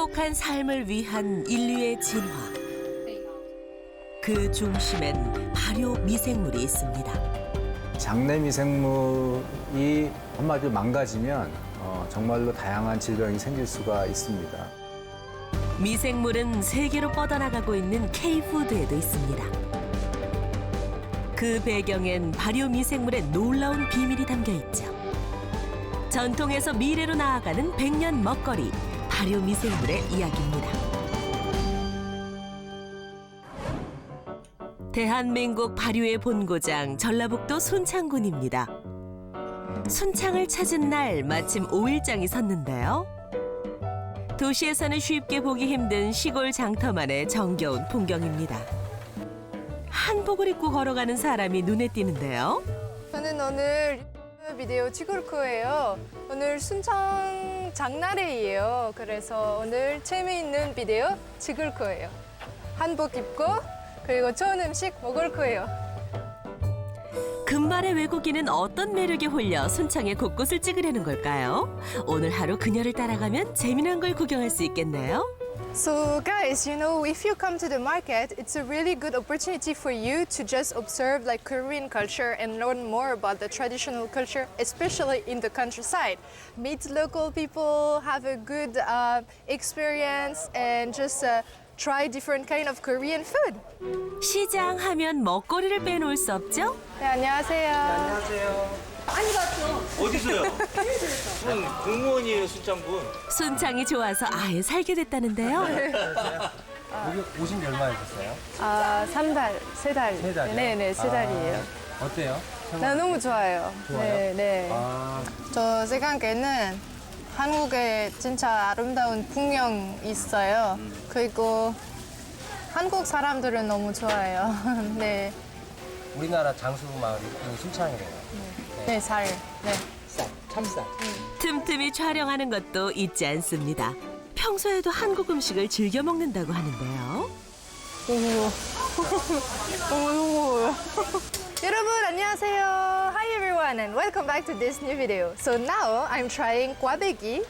행복한 삶을 위한 인류의 진화. 그 중심엔 발효 미생물이 있습니다. 장내 미생물이 한마디로 망가지면 정말로 다양한 질병이 생길 수가 있습니다. 미생물은 세계로 뻗어나가고 있는 K푸드에도 있습니다. 그 배경엔 발효 미생물의 놀라운 비밀이 담겨 있죠. 전통에서 미래로 나아가는 100년 먹거리, 발효 미생물의 이야기입니다. 대한민국 발효의 본고장 전라북도 순창군입니다. 순창을 찾은 날 마침 5일장이 섰는데요. 도시에서는 쉽게 보기 힘든 시골 장터만의 정겨운 풍경입니다. 한복을 입고 걸어가는 사람이 눈에 띄는데요. 저는 오늘 유튜브 비디오 찍을 거예요. 오늘 순창 장날이에요. 그래서 오늘 재미있는 비디오 찍을 거예요. 한복 입고 그리고 좋은 음식 먹을 거예요. 금발의 외국인은 어떤 매력에 홀려 순창의 곳곳을 찍으려는 걸까요? 오늘 하루 그녀를 따라가면 재미난 걸 구경할 수 있겠네요. So guys, you know, if you come to the market, it's a really good opportunity for you to just observe like Korean culture and learn more about the traditional culture, especially in the countryside. Meet local people, have a good experience, and just try different kind of Korean food. 시장 하면 먹거리를 빼놓을 수 없죠? 네, 안녕하세요. 안녕하세요. 어디서요? 전 공무원이에요, 순창군. 순창이 좋아서 아예 살게 됐다는데요. 여기 오신 지 얼마나 되셨어요? 3달, 3달. 세 달이요? 네네, 3달이에요. 어때요? 나 너무 좋아요. 좋아요? 네, 네. 아, 저 생각에는 한국에 진짜 아름다운 풍경 있어요. 그리고 한국 사람들은 너무 좋아요. 네, 우리나라 장수 마을이 순창이래요. 네, 살. 네. 참쌀. 틈틈이 촬영하는 것도 잊지 않습니다. 평소에도 한국 음식을 즐겨 먹는다고 하는데요. 너무 여러분 안녕하세요. Hi everyone and welcome back to this new video. So now I'm trying 꽈배기.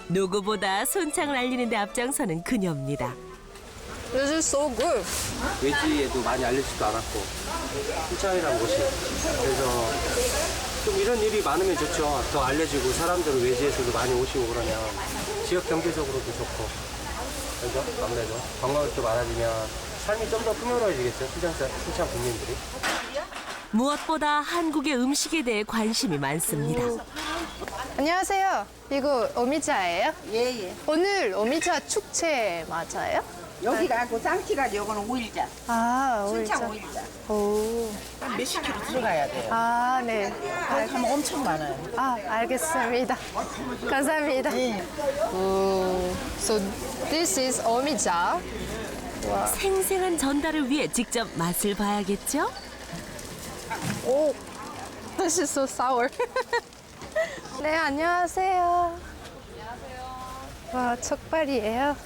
누구보다 순창을 알리는 데 앞장서는 그녀입니다. This is so good. 외지에도 많이 알려지도 않았고 순창이라는 곳이 그래서 좀 이런 일이 많으면 좋죠. 더 알려지고 사람들은 외지에서도 많이 오시고 그러면 지역 경제적으로도 좋고 그죠? 아무래도 관광객도 많아지면 삶이 좀 더 풍요로워지겠죠. 순창 국민들이. 무엇보다 한국의 음식에 대해 관심이 많습니다. 안녕하세요. 이거 오미자예요? 예예. 오늘 오미자 축제 맞아요? 여기가 그 쌍티가 요거는 오일자. 아, 순창 오일자. 오일자. 오. 몇십 킬로 들어가야 돼요. 아, 네. 거기 가면 엄청 많아요. 아, 알겠습니다. 감사합니다. 오. So this is 오미자. 생생한 전달을 위해 직접 맛을 봐야겠죠? 오. This is so sour. 네, 안녕하세요. 와, 척발이에요.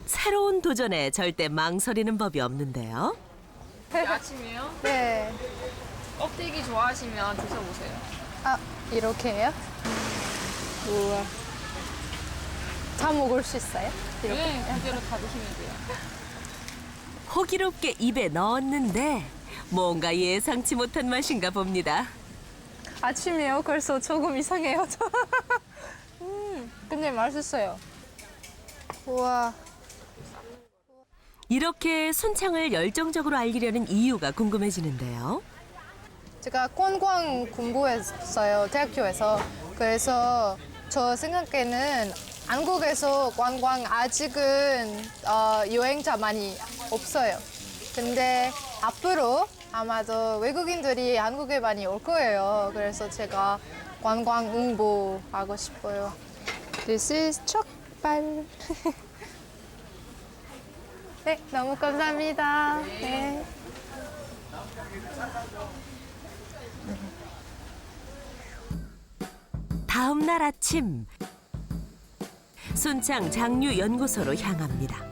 새로운 도전에 절대 망설이는 법이 없는데요. 아침이에요? 네. 껍데기 좋아하시면 드셔보세요. 아, 이렇게요? 우와. 다 먹을 수 있어요? 이렇게? 네, 그대로 다 드시면 돼요. 호기롭게 입에 넣었는데 뭔가 예상치 못한 맛인가 봅니다. 아침이에요. 그래서 조금 이상해요. 근데 맛있어요. 우와. 이렇게 순창을 열정적으로 알리려는 이유가 궁금해지는데요. 제가 관광 공부했어요. 대학교에서. 그래서 저 생각에는 한국에서 관광 아직은 여행자 많이 없어요. 근데 앞으로 아마도 외국인들이 한국에 많이 올 거예요. 그래서 제가 관광 홍보하고 싶어요. This is 척발. 네, 너무 감사합니다. 네. 다음 날 아침 순창 장류연구소로 향합니다.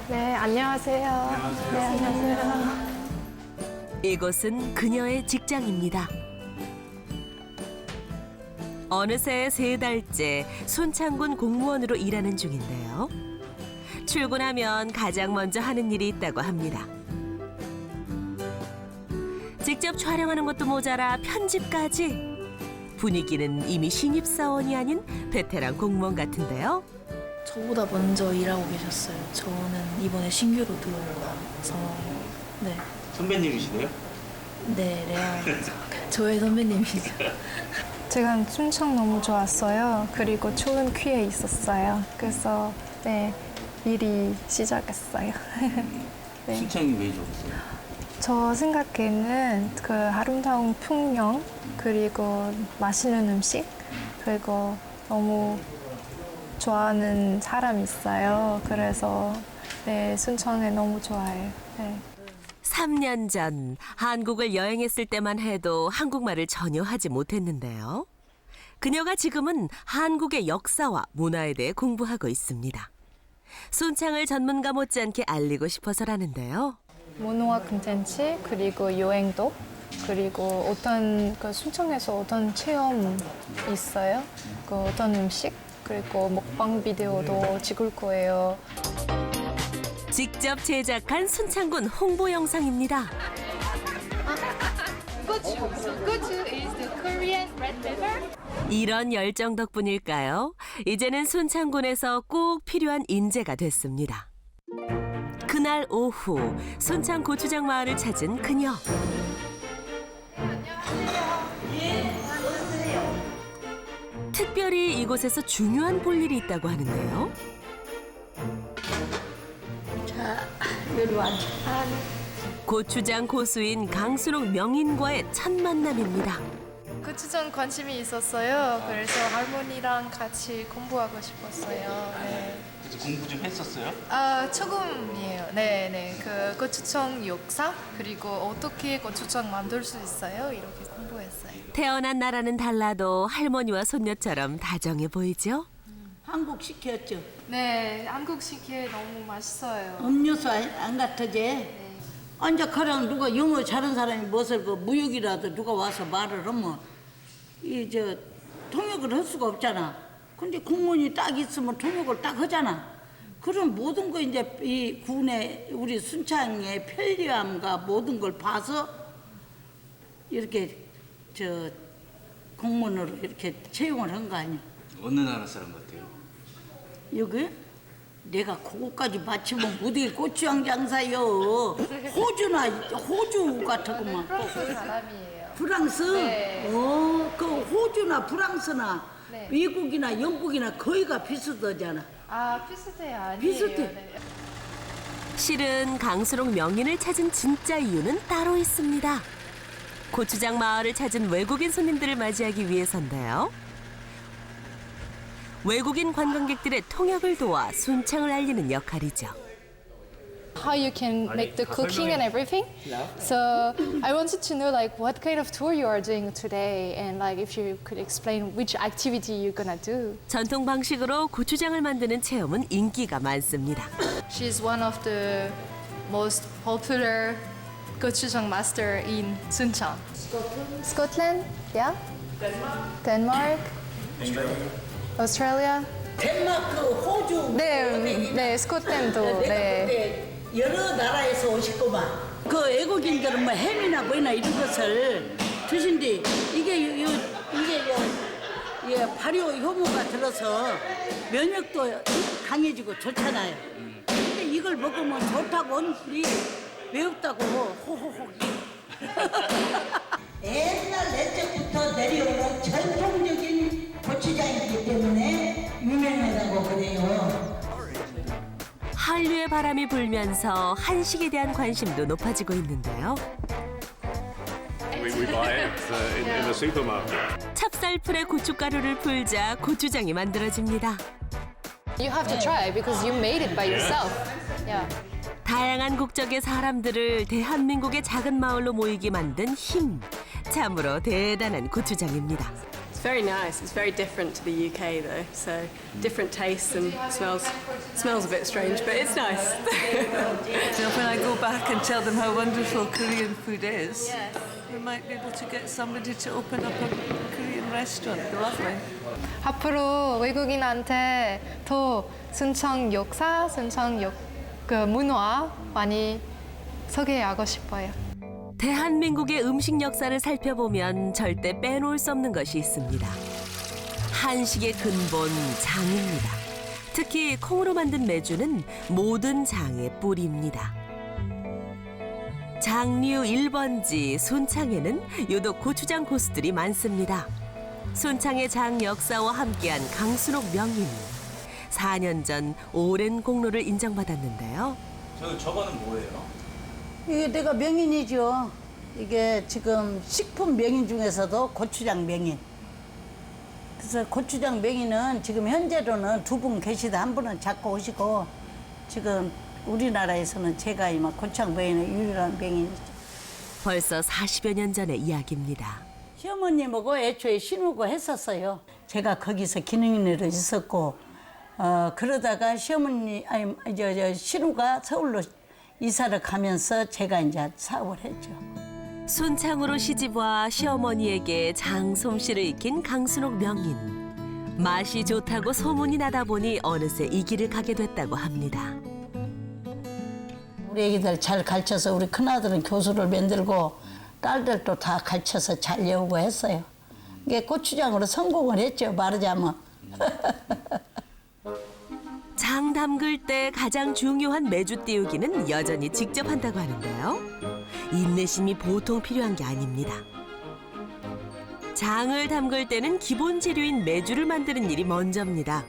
네, 안녕하세요. 네, 안녕하세요. 이곳은 그녀의 직장입니다. 어느새 3달째 순창군 공무원으로 일하는 중인데요. 출근하면 가장 먼저 하는 일이 있다고 합니다. 직접 촬영하는 것도 모자라 편집까지. 분위기는 이미 신입사원이 아닌 베테랑 공무원 같은데요. 저보다 먼저 일하고 계셨어요. 저는 이번에 신규로 들어온 거라서. 네. 선배님이시네요? 네, 레알. 저의 선배님이죠. 제가 순창 너무 좋았어요. 그리고 좋은 기회 있었어요. 그래서 네, 일이 시작했어요. 네. 순창이 왜 좋았어요? 저 생각에는 그 아름다운 풍경, 그리고 맛있는 음식, 그리고 너무 좋아하는 사람이 있어요. 그래서 네, 순창에 너무 좋아해요. 네. 3년 전 한국을 여행했을 때만 해도 한국말을 전혀 하지 못했는데요. 그녀가 지금은 한국의 역사와 문화에 대해 공부하고 있습니다. 순창을 전문가 못지않게 알리고 싶어서라는데요. 문화 콘텐츠, 그리고 여행도, 그리고 어떤 그 순창에서 어떤 체험 있어요. 그 어떤 음식, 그리고 먹방 비디오도 찍을 거예요. 직접 제작한 순창군 홍보 영상입니다. Gochu is the Korean Red River. 이런 열정 덕분일까요? 이제는 순창군에서 꼭 필요한 인재가 됐습니다. 그날 오후 순창 고추장 마을을 찾은 그녀. 특별히 이곳에서 중요한 볼일이 있다고 하는데요. 자, 여기 앉아. 고추장 고수인 강순옥 명인과의 첫 만남입니다. 고추장 관심이 있었어요. 그래서 할머니랑 같이 공부하고 싶었어요. 네. 그래서 공부 좀 했었어요? 아, 조금이에요. 네, 네. 그 고추장 역사, 그리고 어떻게 고추장 만들 수 있어요? 이렇게 공부했어요. 태어난 나라는 달라도 할머니와 손녀처럼 다정해 보이죠? 한국 시켰죠. 네, 한국 식혜 너무 맛있어요. 음료수 안 같아지? 앉아 가랑 누가 영어 잘하는 사람이 무엇을 그 무역이라도 누가 와서 말을 하면 이 저 통역을 할 수가 없잖아. 근데 공무원이 딱 있으면 통역을 딱 하잖아. 그런 모든 거 이제 이 군의 우리 순창의 편리함과 모든 걸 봐서 이렇게 저 공무원으로 이렇게 채용을 한 거 아니야. 어느 나라 사람 같아요? 여기? 내가 그거까지 맞추면 무대에 고추장 장사요. 호주 같았구만. 프랑스 사람이에요. 프랑스? 네. 그 호주나 프랑스나 네. 미국이나 영국이나 거의가 비슷하잖아. 아, 비슷해요. 아니에요. 비슷해. 네. 실은 강수록 명인을 찾은 진짜 이유는 따로 있습니다. 고추장 마을을 찾은 외국인 손님들을 맞이하기 위해서인데요. 외국인 관광객들의 통역을 도와 순창을 알리는 역할이죠. How you can make the cooking and everything. So I wanted to know like what kind of tour you are doing today, and like if you could explain which activity you're gonna do. 전통 방식으로 고추장을 만드는 체험은 인기가 많습니다. She's one of the most popular gochujang master in Suncheon. Scotland, yeah. Denmark. Australia. 덴마크, 호주. 네, 네, 스코틀랜드. 네. 여러 나라에서 오셨구만. 그 외국인들은 뭐 햄이나 뭐나 이런 것을 드신디 이게 발효 효모가 들어서 면역도 강해지고 좋잖아요. 근데 이걸 먹으면 좋다고 언니 외롭다고 호호호. 옛날 옛적부터 내려오는 전통적인 고추장이기 때문에 유명하다고 그래요. 한류의 바람이 불면서 한식에 대한 관심도 높아지고 있는데요. We buy it in the supermarket. 찹쌀풀에 고춧가루를 풀자 고추장이 만들어집니다. You have to try because you made it by yourself. Yeah. 다양한 국적의 사람들을 대한민국의 작은 마을로 모이게 만든 힘. 참으로 대단한 고추장입니다. It's very nice. It's very different to the UK though. So different tastes and smells a bit strange, but it's nice. So when I go back and tell them how wonderful Korean food is, we might be able to get somebody to open up a Korean restaurant. Lovely. 앞으로 외국인한테 더 순창 역사, 순창 그 문화 많이 소개하고 싶어요. 대한민국의 음식 역사를 살펴보면 절대 빼놓을 수 없는 것이 있습니다. 한식의 근본 장입니다. 특히 콩으로 만든 메주는 모든 장의 뿌리입니다. 장류 1번지 순창에는 유독 고추장 고수들이 많습니다. 순창의 장 역사와 함께한 강순옥 명인. 4년 전 오랜 공로를 인정받았는데요. 저거는 뭐예요? 이게 내가 명인이죠. 이게 지금 식품 명인 중에서도 고추장 명인. 그래서 고추장 명인은 지금 현재로는 2분 계시다 한 분은 잡고 오시고 지금 우리나라에서는 제가 이만 고추장 명인의 유일한 명인이죠. 벌써 40여 년 전의 이야기입니다. 시어머님하고 애초에 신우고 했었어요. 제가 거기서 기능인으로 있었고 그러다가 시어머니 신우가 서울로 이사를 가면서 제가 이제 사업을 했죠. 순창으로 시집와 시어머니에게 장 솜씨를 익힌 강순옥 명인. 맛이 좋다고 소문이 나다 보니 어느새 이 길을 가게 됐다고 합니다. 우리 애기들 잘 가르쳐서 우리 큰아들은 교수를 만들고 딸들도 다 가르쳐서 잘 배우고 했어요. 이게 고추장으로 성공을 했죠, 말하자면. 장 담글 때 가장 중요한 메주 띄우기는 여전히 직접 한다고 하는데요. 인내심이 보통 필요한 게 아닙니다. 장을 담글 때는 기본 재료인 메주를 만드는 일이 먼저입니다.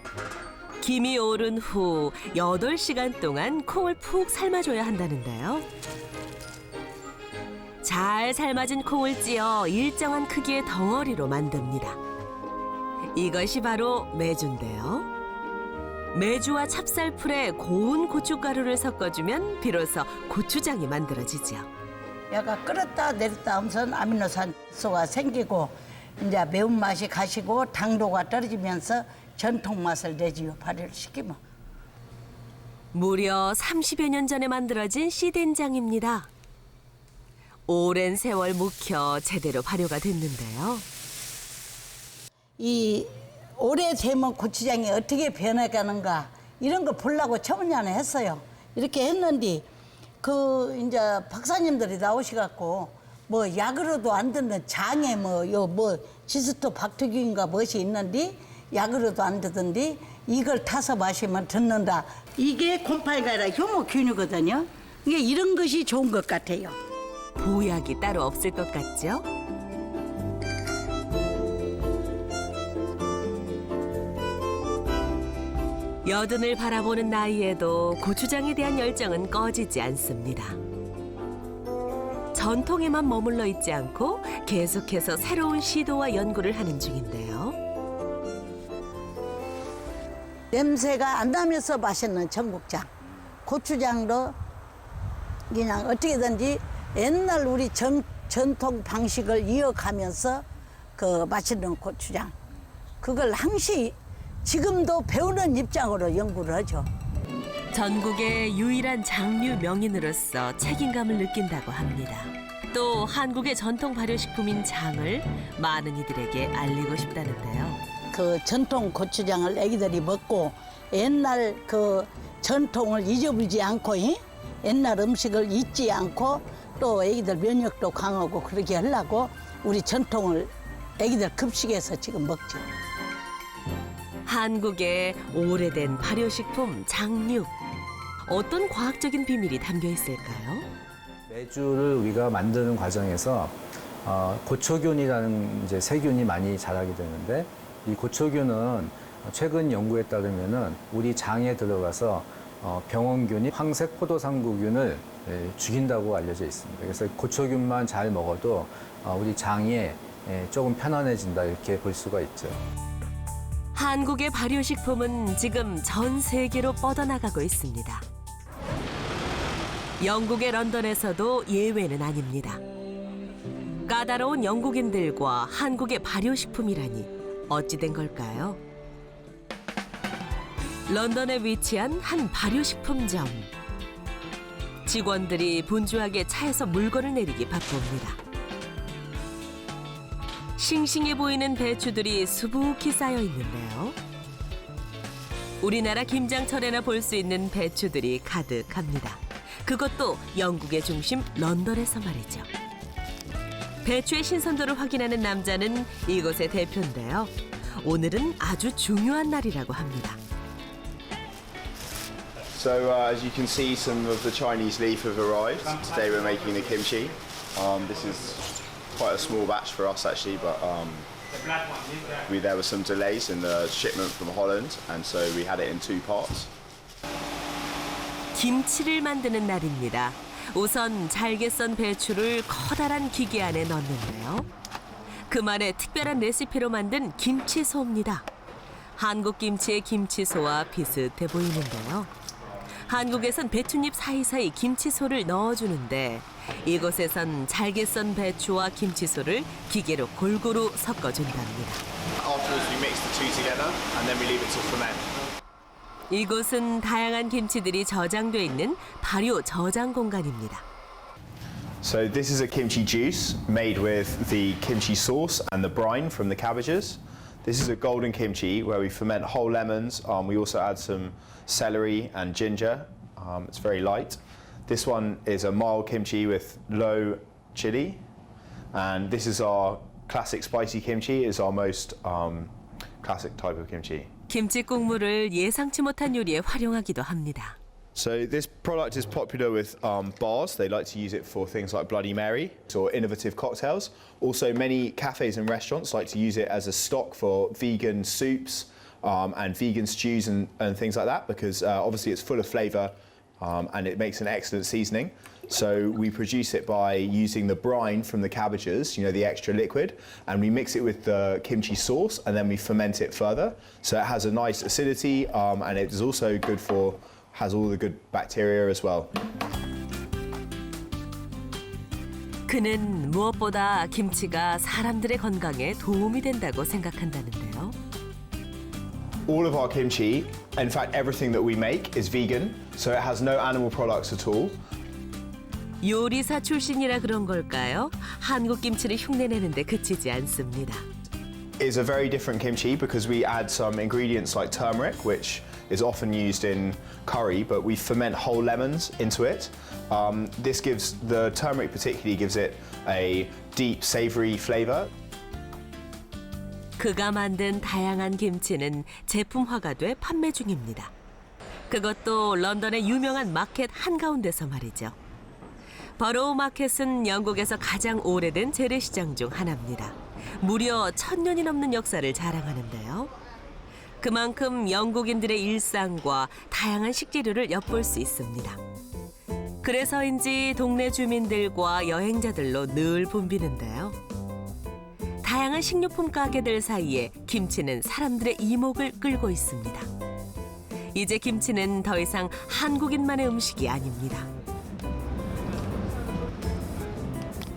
김이 오른 후 8시간 동안 콩을 푹 삶아줘야 한다는데요. 잘 삶아진 콩을 찧어 일정한 크기의 덩어리로 만듭니다. 이것이 바로 메주인데요. 메주와 찹쌀풀에 고운 고춧가루를 섞어주면 비로소 고추장이 만들어지죠. 약간 끓였다 내렸다 하면서 아미노산소가 생기고 이제 매운맛이 가시고 당도가 떨어지면서 전통 맛을 내지요, 발효를 시키면. 무려 30여 년 전에 만들어진 씨된장입니다. 오랜 세월 묵혀 제대로 발효가 됐는데요. 이 오래되면 고추장이 어떻게 변해가는가 이런 거 보려고 처음에는 했어요. 이렇게 했는데 그 이제 박사님들이 나오셔갖고 뭐 약으로도 안 듣는 장에 뭐 지스토 박토균인가 무엇이 있는데 약으로도 안 듣던데 이걸 타서 마시면 듣는다. 이게 곰팡이가 아니라 효모균이거든요. 이게 이런 것이 좋은 것 같아요. 보약이 따로 없을 것 같죠? 여든을 바라보는 나이에도 고추장에 대한 열정은 꺼지지 않습니다. 전통에만 머물러 있지 않고 계속해서 새로운 시도와 연구를 하는 중인데요. 냄새가 안 나면서 맛있는 전국장. 고추장도 그냥 어떻게든지 옛날 우리 전통 방식을 이어가면서 그 맛있는 고추장. 그걸 항시 지금도 배우는 입장으로 연구를 하죠. 전국의 유일한 장류 명인으로서 책임감을 느낀다고 합니다. 또 한국의 전통 발효식품인 장을 많은 이들에게 알리고 싶다는데요. 그 전통 고추장을 애기들이 먹고 옛날 그 전통을 잊어버리지 않고 옛날 음식을 잊지 않고 또 애기들 면역도 강하고 그렇게 하려고 우리 전통을 애기들 급식에서 지금 먹죠. 한국의 오래된 발효식품 장류. 어떤 과학적인 비밀이 담겨 있을까요? 메주를 우리가 만드는 과정에서 고초균이라는 이제 세균이 많이 자라게 되는데 이 고초균은 최근 연구에 따르면은 우리 장에 들어가서 병원균이 황색 포도상구균을 죽인다고 알려져 있습니다. 그래서 고초균만 잘 먹어도 우리 장이 조금 편안해진다 이렇게 볼 수가 있죠. 한국의 발효식품은 지금 전 세계로 뻗어나가고 있습니다. 영국의 런던에서도 예외는 아닙니다. 까다로운 영국인들과 한국의 발효식품이라니 어찌 된 걸까요? 런던에 위치한 한 발효식품점. 직원들이 분주하게 차에서 물건을 내리기 바쁩니다. 싱싱해 보이는 배추들이 수북히 쌓여 있는데요. 우리나라 김장철에나 볼 수 있는 배추들이 가득합니다. 그것도 영국의 중심 런던에서 말이죠. 배추의 신선도를 확인하는 남자는 이곳의 대표인데요. 오늘은 아주 중요한 날이라고 합니다. So as you can see, some of the Chinese leaf have arrived. Today we're making the kimchi. This is quite a small batch for us actually, but there were some delays in the shipment from Holland, and so we had it in 2 parts. 김치를 만드는 날입니다. 우선 잘게 썬 배추를 커다란 기계 안에 넣는데요. 그만의 특별한 레시피로 만든 김치소입니다. 한국 김치의 김치소와 비슷해 보이는데요. 한국에선 배춧잎 사이사이 김치소를 넣어주는데 이곳에선 잘게 썬 배추와 김치소를 기계로 골고루 섞어준답니다. Afterwards we mix the two together and then we leave it to ferment. 이곳은 다양한 김치들이 저장돼 있는 발효 저장 공간입니다. So this is a kimchi juice made with the kimchi sauce and the brine from the cabbages. This is a golden kimchi where we ferment whole lemons. We also add some celery and ginger. It's very light. This one is a mild kimchi with low chili. And this is our classic spicy kimchi. It's our most classic type of kimchi. 김치 국물을 예상치 못한 요리에 활용하기도 합니다. So this product is popular with bars. They like to use it for things like Bloody Mary or innovative cocktails. Also, many cafes and restaurants like to use it as a stock for vegan soups and vegan stews and things like that because obviously it's full of flavour and it makes an excellent seasoning. So we produce it by using the brine from the cabbages, you know, the extra liquid, and we mix it with the kimchi sauce and then we ferment it further. So it has a nice acidity and it is also good for has all the good bacteria as well. 그는 무엇보다 김치가 사람들의 건강에 도움이 된다고 생각한다는데요. All of our kimchi, in fact everything that we make is vegan, so it has no animal products at all. 요리사 출신이라 그런 걸까요? 한국 김치를 흉내내는데 그치지 않습니다. It's a very different kimchi because we add some ingredients like turmeric, which is often used in curry, but we ferment whole lemons into it. This gives, the turmeric particularly gives it a deep, savory flavor. 그가 만든 다양한 김치는 제품화가 돼 판매 중입니다. 그것도 런던의 유명한 마켓 한가운데서 말이죠. 버로우 마켓은 영국에서 가장 오래된 재래시장 중 하나입니다. 무려 1000년이 넘는 역사를 자랑하는데요. 그만큼 영국인들의 일상과 다양한 식재료를 엿볼 수 있습니다. 그래서인지 동네 주민들과 여행자들로 늘 붐비는데요. 다양한 식료품 가게들 사이에 김치는 사람들의 이목을 끌고 있습니다. 이제 김치는 더 이상 한국인만의 음식이 아닙니다.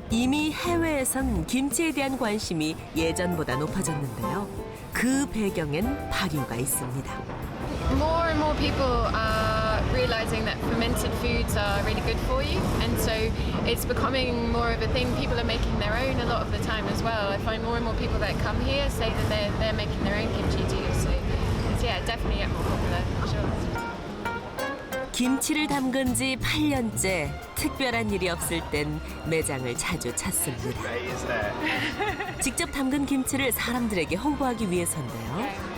이미 해외에선 김치에 대한 관심이 예전보다 높아졌는데요. 그 배경엔 발효가 있습니다. More and more people are realizing that fermented foods are really good for you, and so it's becoming more of a thing. People are making their own a lot of the time as well. I find more and more people that come here say that they're making their own kimchi too. So it's, yeah, definitely get more popular for sure. 김치를 담근 지 8년째 특별한 일이 없을 땐 매장을 자주 찾습니다. 직접 담근 김치를 사람들에게 홍보하기 위해서인데요.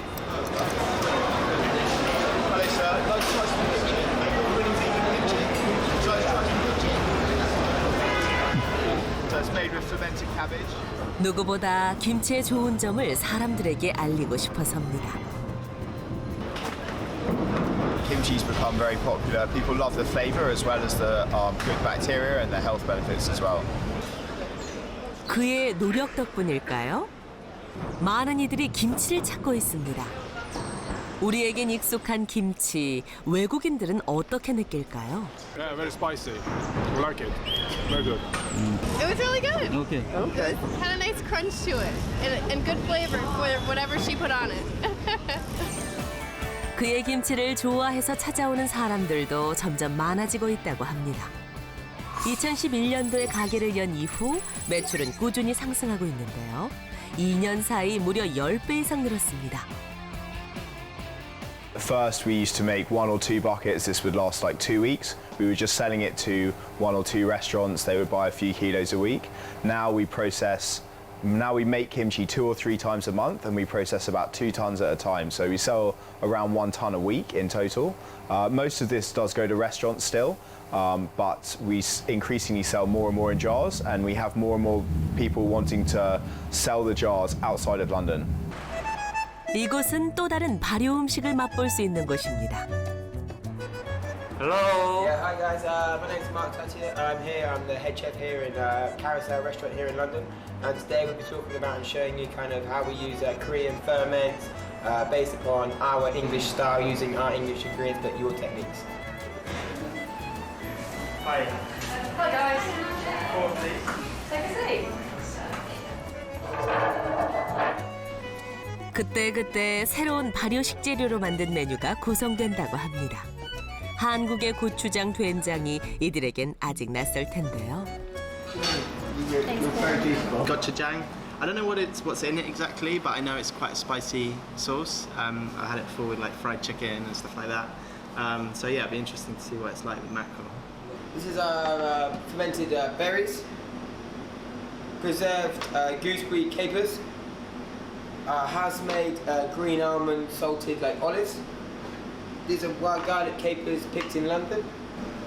누구보다 김치의 좋은 점을 사람들에게 알리고 싶어서입니다. Kimchi's become very popular. People love the flavor as well as the good bacteria and the health benefits as well. 그의 노력 덕분일까요? 많은 이들이 김치를 찾고 있습니다. 우리에겐 익숙한 김치, 외국인들은 어떻게 느낄까요? Yeah, very spicy. We like it. Very good. It was really good. Okay. It had a nice crunch to it and good flavor for whatever she put on it. 그의 김치를 좋아해서 찾아오는 사람들도 점점 많아지고 있다고 합니다. 2011년도에 가게를 연 이후 매출은 꾸준히 상승하고 있는데요. 2년 사이 무려 10배 이상 늘었습니다. At first, we used to make 1 or 2 buckets. This would last like 2 weeks. We were just selling it to 1 or 2 restaurants. They would buy a few kilos a week. Now we make kimchi 2 or 3 times a month, and we process about 2 tons at a time. So we sell around 1 ton a week in total. Most of this does go to restaurants still, but we increasingly sell more and more in jars, and we have more and more people wanting to sell the jars outside of London. 이곳은 또 다른 발효 음식을 맛볼 수 있는 곳입니다. Hello. Yeah, hi guys. My name's Mark Tuttier. I'm here. I'm the head chef here in Carousel Restaurant here in London. And today we'll be talking about and showing you kind of how we use Korean ferments based upon our English style, using our English ingredients, but your techniques. Hi. Hi guys. Forward, please. Take a seat. 그때그때 새로운 발효식 재료로 만든 메뉴가 구성된다고 합니다. 한국의 고추장 된장이 이들에겐 아직 낯설 텐데요. Gochujang. I don't know what's in it exactly, but I know it's quite a spicy sauce. I had it before with like fried chicken and stuff like that. So yeah, it'd be interesting to see what it's like with mackerel. This is our fermented berries, preserved gooseberry capers, house-made green almond salted like olives. These are wild garlic capers picked in London.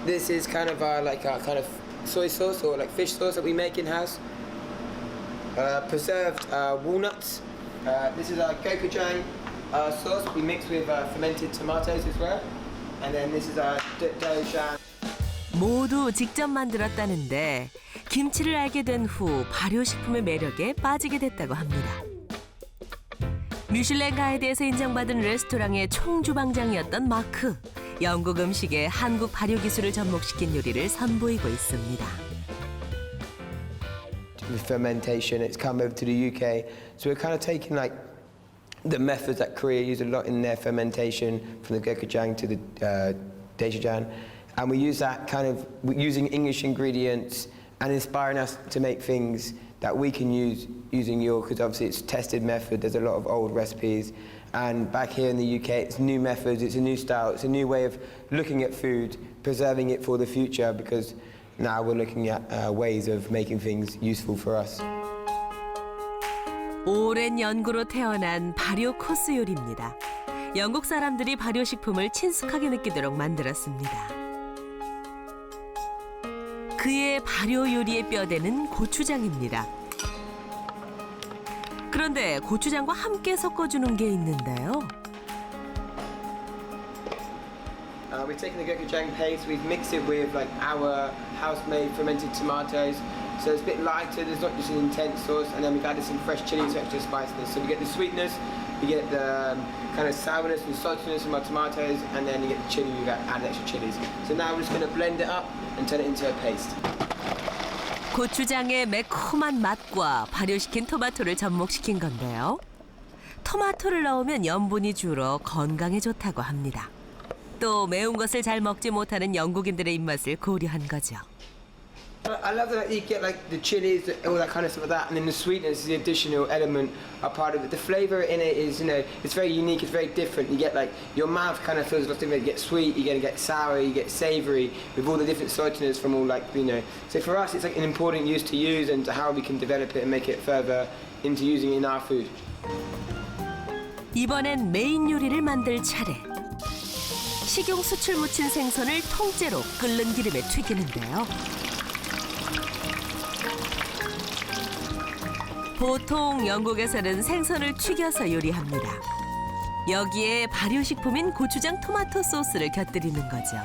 This is kind of our kind of soy sauce or like fish sauce that we make in house. Preserved walnuts. This is our gochujang sauce we mix with fermented tomatoes as well. And then this is our dojan. 모두 직접 만들었다는데 김치를 알게 된 후 발효식품의 매력에 빠지게 됐다고 합니다. 미슐랭 가이드에서 인정받은 레스토랑의 총주방장이었던 마크. 영국 음식에 한국 발효 기술을 접목시킨 요리를 선보이고 있습니다. With fermentation, it's come over to the UK. So we're kind of taking like the methods that Korea use a lot in their fermentation, from the gochujang to the daejeon, and we use that kind of using English ingredients and inspiring us to make things that we can use using your, because obviously it's tested method. There's a lot of old recipes, and back here in the UK, it's new methods, it's a new style, it's a new way of looking at food, preserving it for the future, because now we're looking at ways of making things useful for us. 오랜 연구로 태어난 발효 코스 요리입니다. 영국 사람들이 발효식품을 친숙하게 느끼도록 만들었습니다. 그의 발효 요리의 뼈대는 고추장입니다. 그런데 고추장과 함께 섞어주는 게 있는데요. We've taken the gochujang paste, we've mixed it with like our house-made fermented tomatoes, so it's a bit lighter, there's not just an intense sauce, and then we've added some fresh chilies for extra spiciness. So we get the sweetness, you get the kind of sourness and saltiness from our tomatoes, and then you get the chili, we've added extra chilies. So now we're just going to blend it up and turn it into a paste. 고추장의 매콤한 맛과 발효시킨 토마토를 접목시킨 건데요. 토마토를 넣으면 염분이 줄어 건강에 좋다고 합니다. 또 매운 것을 잘 먹지 못하는 영국인들의 입맛을 고려한 거죠. I love that you get like the chilies, all that kind of stuff like that, and then the sweetness is the additional element, a part of it. The flavour in it is, it's very unique, it's very different. You get like, your mouth kind of feels a lot different. You get sweet, you're going to get sour, you get savoury, with all the different saltiness from all like, So for us, it's like an important use to use and to how we can develop it and make it further into using it in our food. 이번엔 메인 요리를 만들 차례. 식용 수출 묻힌 생선을 통째로 끓는 기름에 튀기는데요. 보통 영국에서는 생선을 튀겨서 요리합니다. 여기에 발효식품인 고추장 토마토 소스를 곁들이는 거죠.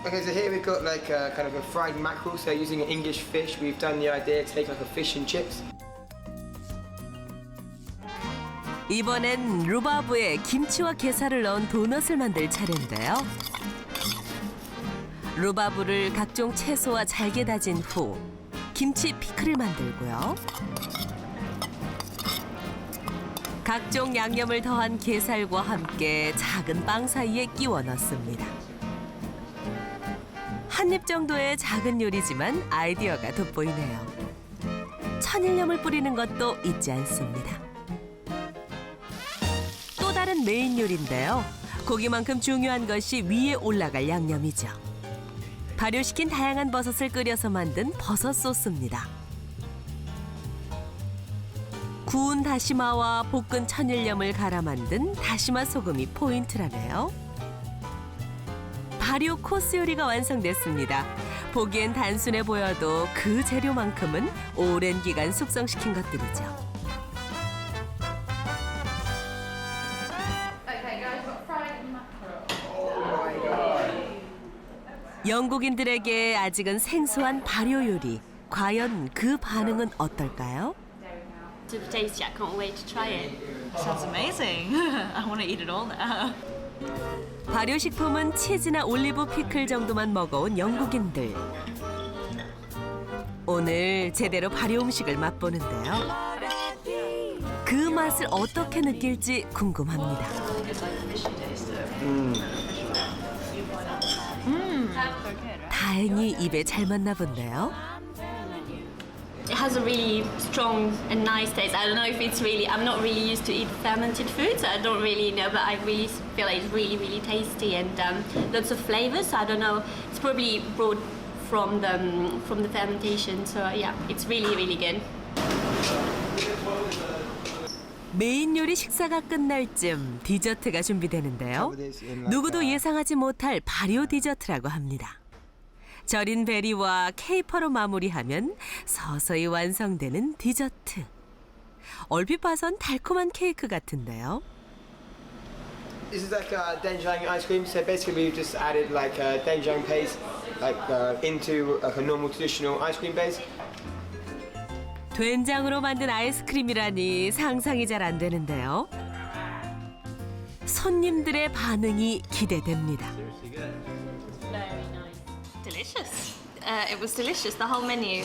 Okay, so here we've got like a kind of a fried mackerel. So using an English fish, we've done the idea to take like a fish and chips. 이번엔 루바브에 김치와 게살을 넣은 도넛을 만들 차례인데요. 루바브를 각종 채소와 잘게 다진 후 김치 피클을 만들고요. 각종 양념을 더한 게살과 함께 작은 빵 사이에 끼워 넣습니다. 한 입 정도의 작은 요리지만 아이디어가 돋보이네요. 천일염을 뿌리는 것도 잊지 않습니다. 또 다른 메인 요리인데요. 고기만큼 중요한 것이 위에 올라갈 양념이죠. 발효시킨 다양한 버섯을 끓여서 만든 버섯 소스입니다. 구운 다시마와 볶은 천일염을 갈아 만든 다시마 소금이 포인트라네요. 발효 코스 요리가 완성됐습니다. 보기엔 단순해 보여도 그 재료만큼은 오랜 기간 숙성시킨 것들이죠. 영국인들에게 아직은 생소한 발효 요리. 과연 그 반응은 어떨까요? Super tasty. I can't wait to try it. Sounds amazing. I want to eat it all now. 발효식품은 치즈나 올리브 피클 정도만 먹어온 영국인들. 오늘 제대로 발효 음식을 맛보는데요. 그 맛을 어떻게 느낄지 궁금합니다. 다행히 입에 잘 맞나 본데요. It has a really strong and nice taste. I don't know if it's really. I'm not really used to eat fermented foods. I don't really know, but I really feel like it's really, really tasty and lots of flavors. I don't know. It's probably brought from the fermentation. So yeah, it's really, really good. 메인 요리 식사가 끝날 쯤 디저트가 준비되는데요. 누구도 예상하지 못할 발효 디저트라고 합니다. 절인 베리와 케이퍼로 마무리하면 서서히 완성되는 디저트. 얼핏 봐선 달콤한 케이크 같은데요. This is like doenjang ice cream. So basically, we've just added like doenjang paste, into a normal traditional ice cream base. 된장으로 만든 아이스크림이라니 상상이 잘 안 되는데요. 손님들의 반응이 기대됩니다. Delicious. It was delicious, the whole menu.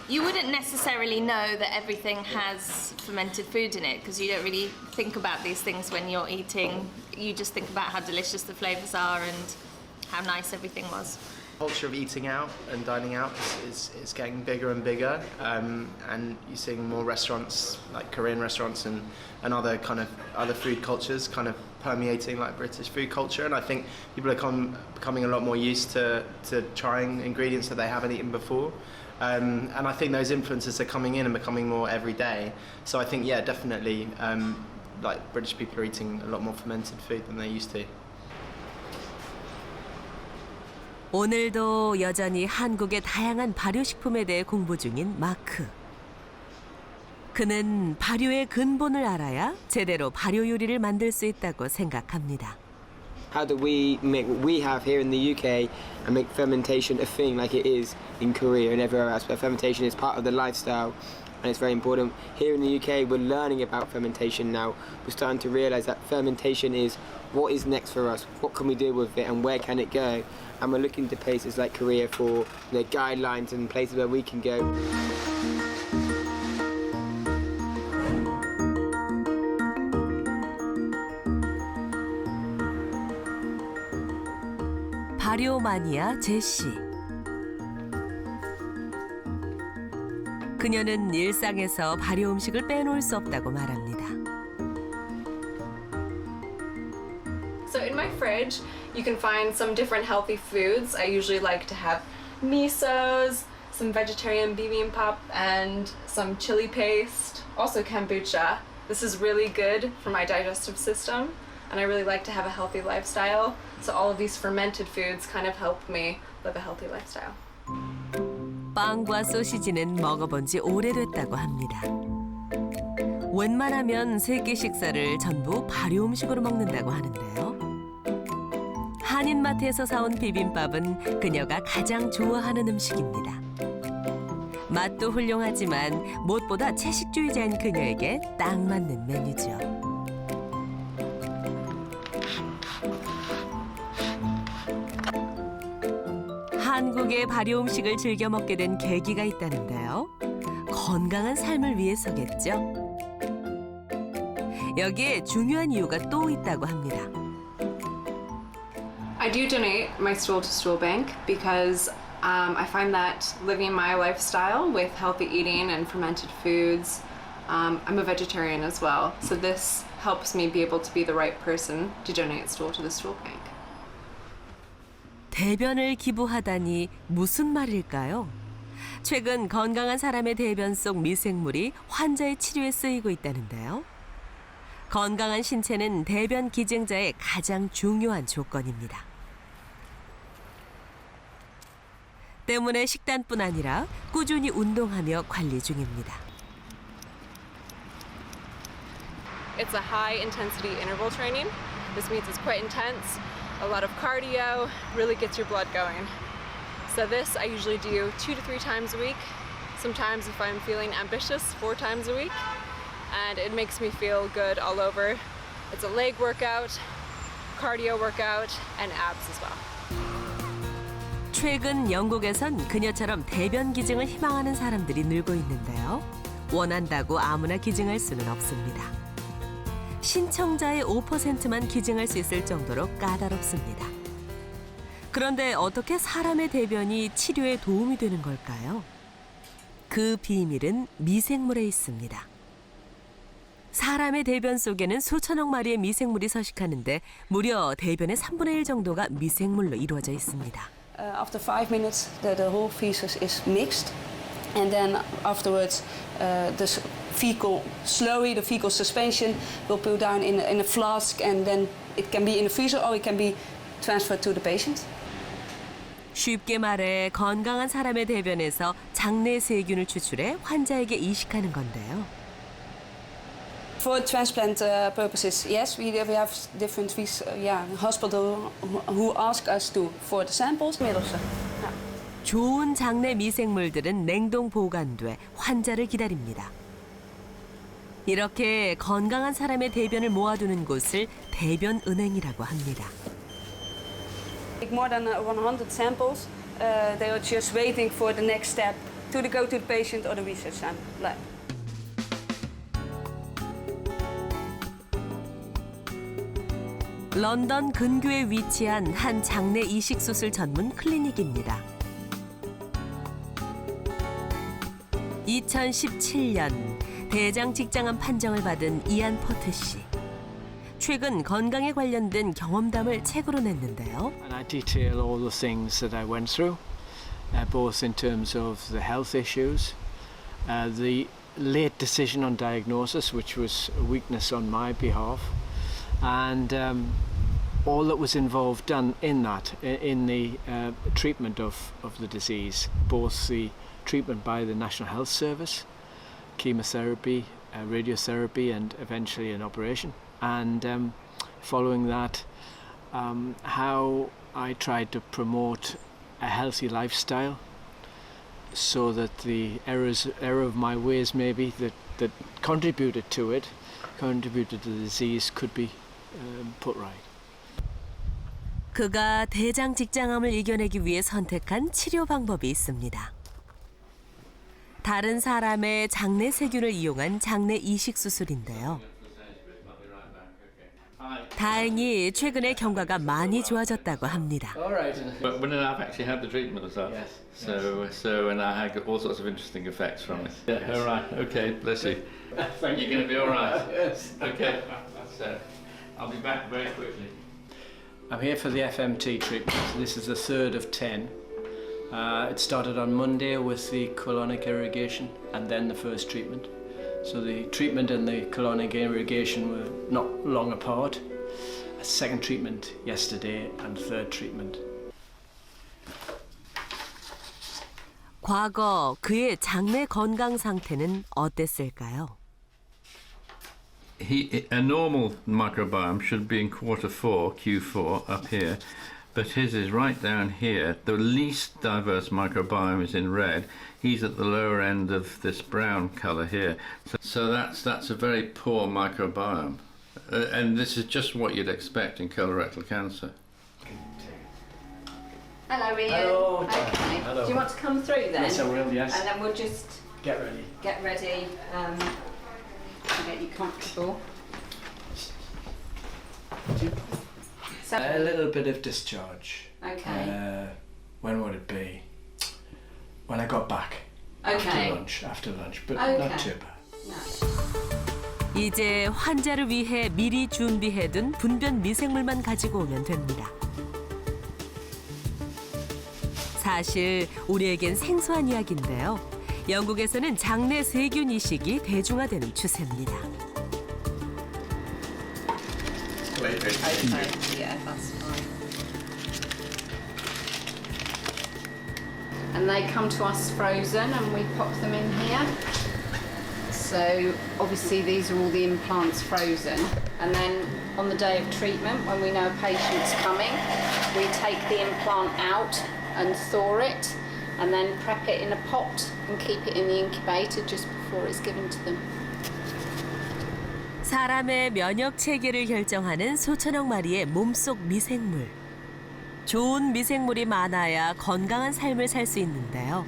You wouldn't necessarily know that everything has fermented food in it because you don't really think about these things when you're eating. You just think about how delicious the flavors are and how nice everything was. The culture of eating out and dining out is getting bigger and bigger, and you're seeing more restaurants like Korean restaurants and other kind of other food cultures kind of permeating like British food culture, and I think people are becoming a lot more used to trying ingredients that they haven't eaten before, and I think those influences are coming in and becoming more every day. So I think definitely like British people are eating a lot more fermented food than they used to. 오늘도 여전히 한국의 다양한 발효식품에 대해 공부 중인 마크. 그는 발효의 근본을 알아야 제대로 발효 요리를 만들 수 있다고 생각합니다. How do we make what we have here in the UK and make fermentation a thing like it is in Korea and everywhere else? But fermentation is part of the lifestyle and it's very important. Here in the UK, we're learning about fermentation now. We're starting to realise that fermentation is what is next for us, what can we do with it and where can it go? And we're looking to places like Korea for guidelines and places where we can go. 발효 마니아 제시. 그녀는 일상에서 발효 음식을 빼놓을 수 없다고 말합니다. So in my fridge, you can find some different healthy foods. I usually like to have misos, some vegetarian bibimbap, and some chili paste. Also kombucha. This is really good for my digestive system, and I really like to have a healthy lifestyle. So all of these fermented foods kind of help me live a healthy lifestyle. 빵과 소시지는 먹어본 지 오래됐다고 합니다. 웬만하면 세 끼 식사를 전부 발효 음식으로 먹는다고 하는데요. 한인마트에서 사온 비빔밥은 그녀가 가장 좋아하는 음식입니다. 맛도 훌륭하지만 무엇보다 채식주의자인 그녀에게 딱 맞는 메뉴죠. 한국의 발효 음식을 즐겨 먹게 된 계기가 있다는데요. 건강한 삶을 위해서겠죠. 여기에 중요한 이유가 또 있다고 합니다. I do donate my stool to Stool Bank because I find that living my lifestyle with healthy eating and fermented foods, I'm a vegetarian as well, so this helps me be able to be the right person to donate stool to the stool bank. 대변을 기부하다니 무슨 말일까요? 최근 건강한 사람의 대변 속 미생물이 환자의 치료에 쓰이고 있다는데요. 건강한 신체는 대변 기증자의 가장 중요한 조건입니다. 때문에 식단뿐 아니라 꾸준히 운동하며 관리 중입니다. It's a high intensity interval training. This means it's quite intense, a lot of cardio, really gets your blood going. So this I usually do 2 to 3 times a week. Sometimes if I'm feeling ambitious, 4 times a week. And it makes me feel good all over. It's a leg workout, cardio workout, and abs as well. 최근 영국에선 그녀처럼 대변 기증을 희망하는 사람들이 늘고 있는데요. 원한다고 아무나 기증할 수는 없습니다. 신청자의 5%만 기증할 수 있을 정도로 까다롭습니다. 그런데 어떻게 사람의 대변이 치료에 도움이 되는 걸까요? 그 비밀은 미생물에 있습니다. 사람의 대변 속에는 수천억 마리의 미생물이 서식하는데 무려 대변의 3분의 1 정도가 미생물로 이루어져 있습니다. After 5 minutes, the whole feces is mixed, and then afterwards, the fecal suspension will put down in a flask, and then it can be in a freezer or it can be transferred to the patient. 쉽게 말해 건강한 사람의 대변에서 장내 세균을 추출해 환자에게 이식하는 건데요. For transplant purposes, yes, we have different hospitals who ask us to for the samples. 좋은 장내 미생물들은 냉동 보관돼 환자를 기다립니다. 이렇게 건강한 사람의 대변을 모아두는 곳을 대변은행이라고 합니다. More than 100 samples, they are just waiting for the next step to go to the patient or the research lab. 런던 근교에 위치한 한 장내 이식 수술 전문 클리닉입니다. 2017년 대장 직장암 판정을 받은 이안 포트 씨. 최근 건강에 관련된 경험담을 책으로 냈는데요. And I detail all the things that I went through, both in terms of the health issues, the late decision on diagnosis, which was a weakness on my behalf, and all that was involved done in that, in the treatment of the disease, both the treatment by the National Health Service, chemotherapy, radiotherapy, and eventually an operation. And following that, how I tried to promote a healthy lifestyle so that the error of my ways maybe that contributed to the disease could be put right. 그가 대장 직장암을 이겨내기 위해 선택한 치료 방법이 있습니다. 다른 사람의 장내 세균을 이용한 장내 이식 수술인데요. 다행히 최근에 경과가 많이 좋아졌다고 합니다. But when I've actually had the treatment as well. Yes. So and I had all sorts of interesting effects from it. Yeah. All right. Okay. Bless you. Thank you. You're going to be all right. Yes. Okay. So I'll be back very quickly. I'm here for the FMT treatment. This is the third of 10. It started on Monday with the colonic irrigation and then the first treatment. So the treatment and the colonic irrigation were not long apart. A second treatment yesterday and third treatment. 과거 그의 장내 건강 상태는 어땠을까요? A normal microbiome should be in Q4 up here, but his is right down here. The least diverse microbiome is in red. He's at the lower end of this brown colour here. So that's a very poor microbiome. And this is just what you'd expect in colorectal cancer. Hello, Ian. Hello. Okay. Hello. Do you want to come through then? Yes, I will, yes. And then we'll just Get ready. To get you comfortable. A little bit of discharge. Okay. When would it be? when I got back. Okay. After lunch, but Okay. not too bad. 이제 환자를 위해 미리 준비해둔 분변 미생물만 가지고 오면 됩니다. 사실 우리에겐 생소한 이야기인데요. 영국에서는 장내 세균 이식이 대중화되는 추세입니다. Yeah, that's fine. And they come to us frozen and we pop them in here. So obviously these are all the implants frozen. And then on the day of treatment, when we know a patient's coming, we take the implant out and thaw it and then prep it in a pot and keep it in the incubator just before it's given to them. 사람의 면역 체계를 결정하는 수천억 마리의 몸속 미생물. 좋은 미생물이 많아야 건강한 삶을 살 수 있는데요.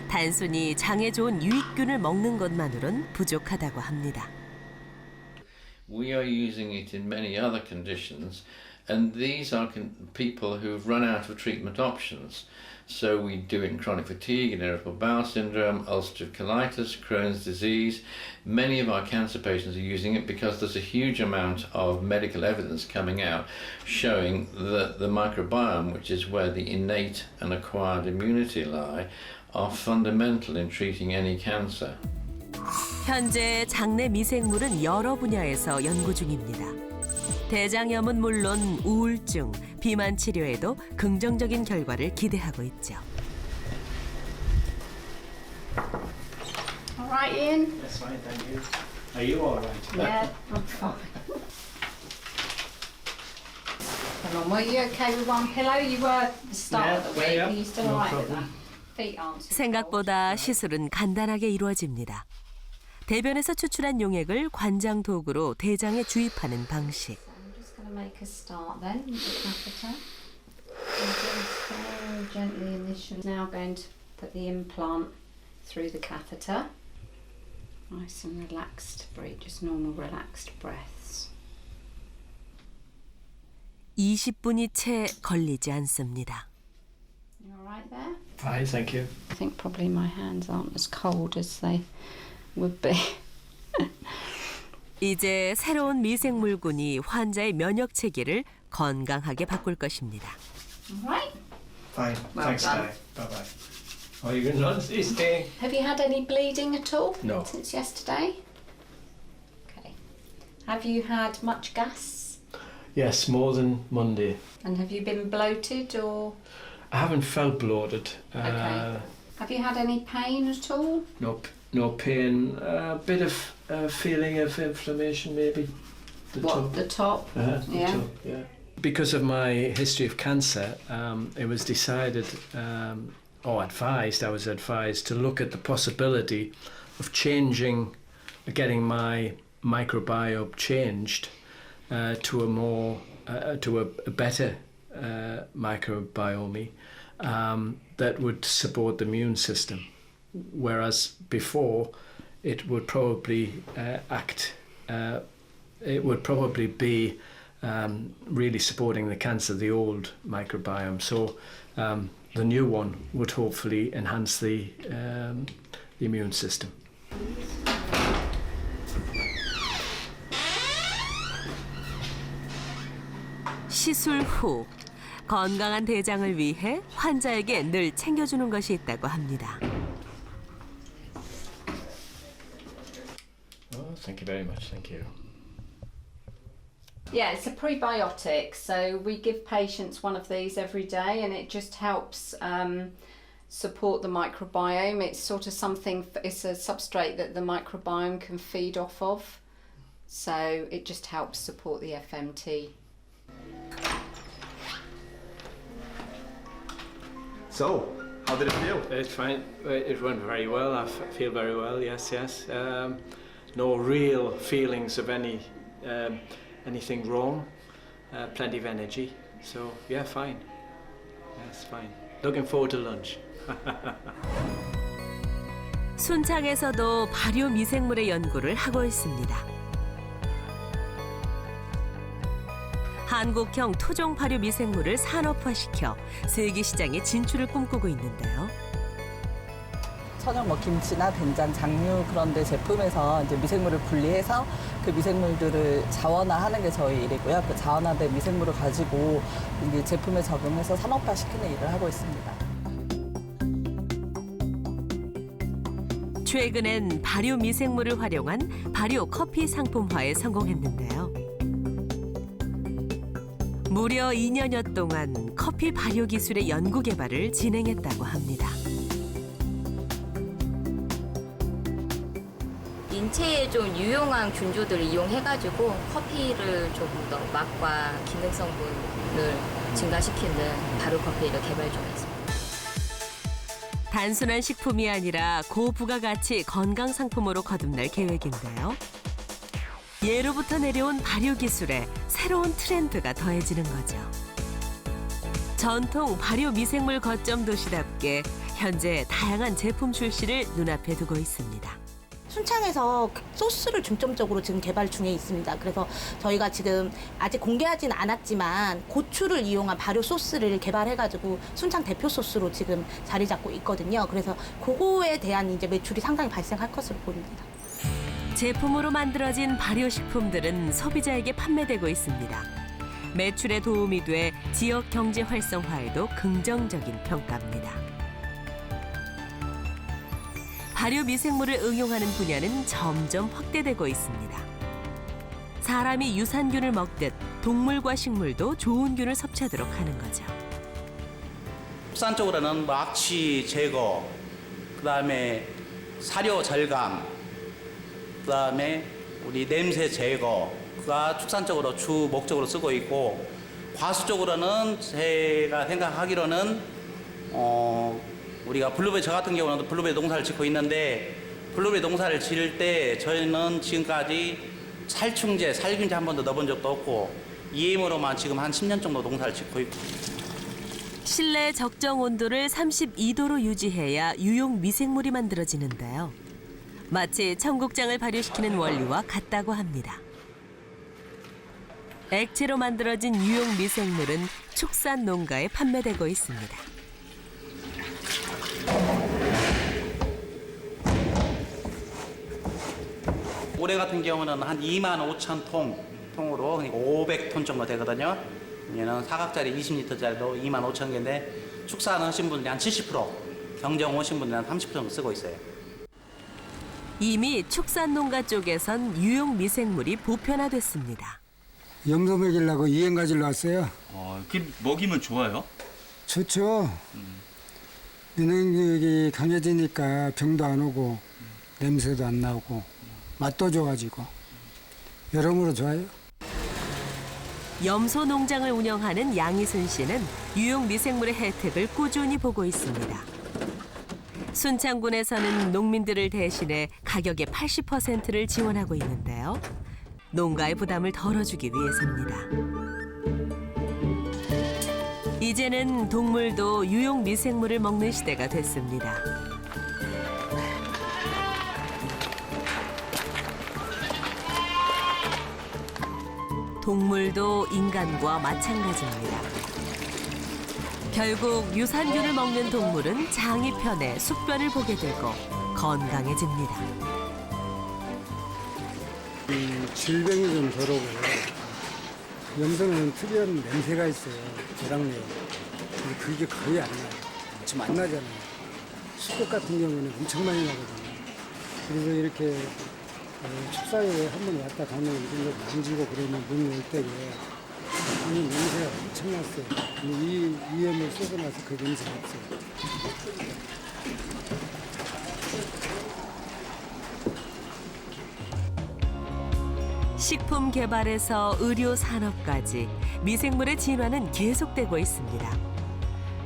단순히 장에 좋은 유익균을 먹는 것만으론 부족하다고 합니다. We are using it in many other conditions, and these are people who've run out of treatment options. So we do it in chronic fatigue, in irritable bowel syndrome, ulcerative colitis, Crohn's disease. Many of our cancer patients are using it because there's a huge amount of medical evidence coming out showing that the microbiome, which is where the innate and acquired immunity lie, are fundamental in treating any cancer. 현재 장내 미생물은 여러 분야에서 연구 중입니다. 대장염은 물론 우울증, 비만 치료에도 긍정적인 결과를 기대하고 있죠. All right, Ian? That's fine, thank you. Are you all right? Yeah, I'm fine. Come on, were you okay with one pillow? You were at the start of the week. Are you still all right with that? Feet aren't too 생각보다 시술은 간단하게 이루어집니다. 대변에서 추출한 용액을 관장 도구로 대장에 주입하는 방식. I'm just going to make a start then with the catheter. And just very gently initially. Now going to put the implant through the catheter. Nice and relaxed breathe, just normal relaxed breaths. 20분이 채 걸리지 않습니다. You all right there? Fine, thank you. I think probably my hands aren't as cold as they would be. 이제 새로운 미생물군이 환자의 면역 체계를 건강하게 바꿀 것입니다. All right. Fine, Well thanks, done. Di. Bye-bye. Oh, you can not stay. Have you had any bleeding at all No. since yesterday? Okay. Have you had much gas? Yes, more than Monday. And have you been bloated or? I haven't felt bloated. Okay. Have you had any pain at all? No pain. A bit of feeling of inflammation, maybe. The top. The top? The Yeah. top, yeah. Because of my history of cancer, it was decided, I was advised to look at the possibility of getting my microbiome changed to a more, to a better microbiome that would support the immune system. Whereas before, it would probably it would probably be really supporting the cancer, the old microbiome. So the new one would hopefully enhance the immune system. 시술 후 건강한 대장을 위해 환자에게 늘 챙겨주는 것이 있다고 합니다. Oh, thank you very much. Thank you. Yeah, it's a prebiotic, so we give patients one of these every day and it just helps support the microbiome. It's sort of it's a substrate that the microbiome can feed off of, so it just helps support the FMT. So, how did it feel? It's fine. It went very well. I feel very well. Yes. No real feelings of anything wrong. Plenty of energy. So yeah, fine. Yes, fine. Looking forward to lunch. 순창에서도 발효 미생물의 연구를 하고 있습니다. 한국형 토종 발효 미생물을 산업화시켜 세계 시장에 진출을 꿈꾸고 있는데요. 천연 뭐 김치나 된장, 장류 그런 데 제품에서 이제 미생물을 분리해서 그 미생물들을 자원화하는 게 저희 일이고요. 그 자원화된 미생물을 가지고 이게 제품에 적용해서 산업화시키는 일을 하고 있습니다. 최근엔 발효 미생물을 활용한 발효 커피 상품화에 성공했는데요. 무려 2년여 동안 커피 발효 기술의 연구 개발을 진행했다고 합니다. 인체에 좀 유용한 균조들을 이용해가지고 커피를 조금 더 맛과 기능 성분을 증가시키는 발효 커피를 개발 중에 있습니다. 단순한 식품이 아니라 고부가가치 건강 상품으로 거듭날 계획인데요. 예로부터 내려온 발효 기술에 새로운 트렌드가 더해지는 거죠. 전통 발효 미생물 거점 도시답게 현재 다양한 제품 출시를 눈앞에 두고 있습니다. 순창에서 소스를 중점적으로 지금 개발 중에 있습니다. 그래서 저희가 지금 아직 공개하진 않았지만 고추를 이용한 발효 소스를 개발해가지고 순창 대표 소스로 지금 자리 잡고 있거든요. 그래서 그거에 대한 이제 매출이 상당히 발생할 것으로 보입니다. 제품으로 만들어진 발효식품들은 소비자에게 판매되고 있습니다. 매출에 도움이 돼 지역 경제 활성화에도 긍정적인 평가입니다. 발효 미생물을 응용하는 분야는 점점 확대되고 있습니다. 사람이 유산균을 먹듯 동물과 식물도 좋은 균을 섭취하도록 하는 거죠. 축산적으로는 뭐 악취 제거, 그다음에 사료 절감, 그다음에 우리 냄새 제거가 축산적으로 주 목적으로 쓰고 있고, 과수적으로는 제가 생각하기로는 우리가 블루베리, 저 같은 경우는 블루베리 농사를 짓고 있는데, 블루베리 농사를 지을 때 저희는 지금까지 살충제, 살균제 한 번도 넣어본 적도 없고 EM으로만 지금 한 10년 정도 농사를 짓고 있고. 실내 적정 온도를 32도로 유지해야 유용 미생물이 만들어지는데요. 마치 청국장을 발효시키는 원리와 같다고 합니다. 액체로 만들어진 유용 미생물은 축산 농가에 판매되고 있습니다. 올해 같은 경우는 한 25,000통으로 500톤 정도 되거든요. 얘는 사각짜리 20리터짜리로 25,000개인데 축산하신 분들이 한 70%, 경정 오신 분들이 한 30% 정도 쓰고 있어요. 이미 축산 농가 쪽에선 유용 미생물이 보편화됐습니다. 염소 먹이려고 이행 가지러 왔어요. 먹이면 좋아요? 좋죠. 면역력이 강해지니까 병도 안 오고 냄새도 안 나오고 맛도 좋아지고 여러모로 좋아요. 염소 농장을 운영하는 양희순 씨는 유용 미생물의 혜택을 꾸준히 보고 있습니다. 순창군에서는 농민들을 대신해 가격의 80%를 지원하고 있는데요. 농가의 부담을 덜어주기 위해서입니다. 이제는 동물도 유용 미생물을 먹는 시대가 됐습니다. 동물도 인간과 마찬가지입니다. 결국 유산균을 먹는 동물은 장이 편해 숙변을 보게 되고 건강해집니다. 질병이 좀 덜하고 염소는 특이한 냄새가 있어요. 계량내요. 그게 거의 안 나요. 지금 안 나잖아요. 수컷 같은 경우는 엄청 많이 나거든요. 그래서 이렇게 축사에 한 번 왔다 가면 이런 거 만지고 그러면 눈이 올 때에 이 냄새가 엄청 났어요. 이 EM을 쓰고 나서 그 냄새가 없어요. 식품 개발에서 의료 산업까지 미생물의 진화는 계속되고 있습니다.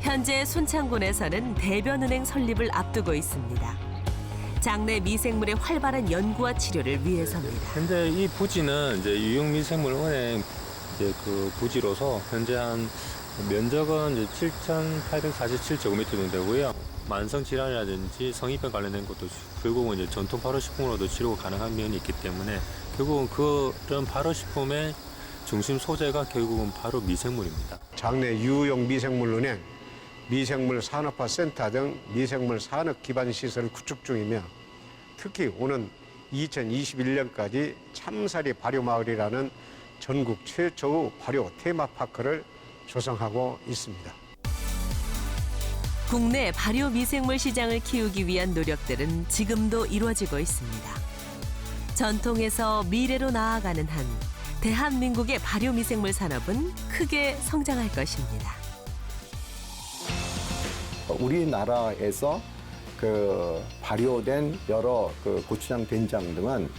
현재 순창군에서는 대변은행 설립을 앞두고 있습니다. 장내 미생물의 활발한 연구와 치료를 위해서입니다. 현재 이 부지는 이제 유용 미생물 은행 이제 그 부지로서 현재 한 면적은 이제 7,847제곱미터 정도 되고요. 만성 질환이라든지 성인병 관련된 것도 결국은 이제 전통 발효식품으로도 치료가 가능한 면이 있기 때문에 결국은 그런 미생물 산업화 센터 등 미생물 산업 기반 시설 구축 중이며 특히 오는 2021년까지 참사리 발효마을이라는 전국 최초의 발효 테마파크를 조성하고 있습니다. 국내 발효 미생물 시장을 키우기 위한 노력들은 지금도 이루어지고 있습니다. 전통에서 미래로 나아가는 한 대한민국의 발효 미생물 산업은 크게 성장할 것입니다. 우리나라에서 그 발효된 여러 그 고추장, 된장 등은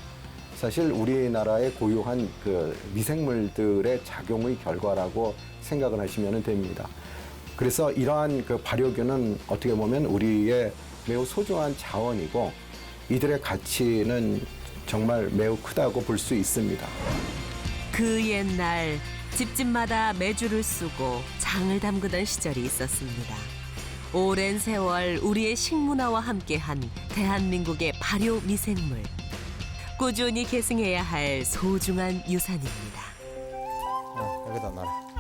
사실 우리나라의 고유한 그 미생물들의 작용의 결과라고 생각을 하시면 됩니다. 그래서 이러한 그 발효균은 어떻게 보면 우리의 매우 소중한 자원이고 이들의 가치는 정말 매우 크다고 볼 수 있습니다. 그 옛날 집집마다 메주를 쓰고 장을 담그던 시절이 있었습니다. 오랜 세월 우리의 식문화와 함께한 대한민국의 발효 미생물. 꾸준히 계승해야 할 소중한 유산입니다. 여기다 놔라.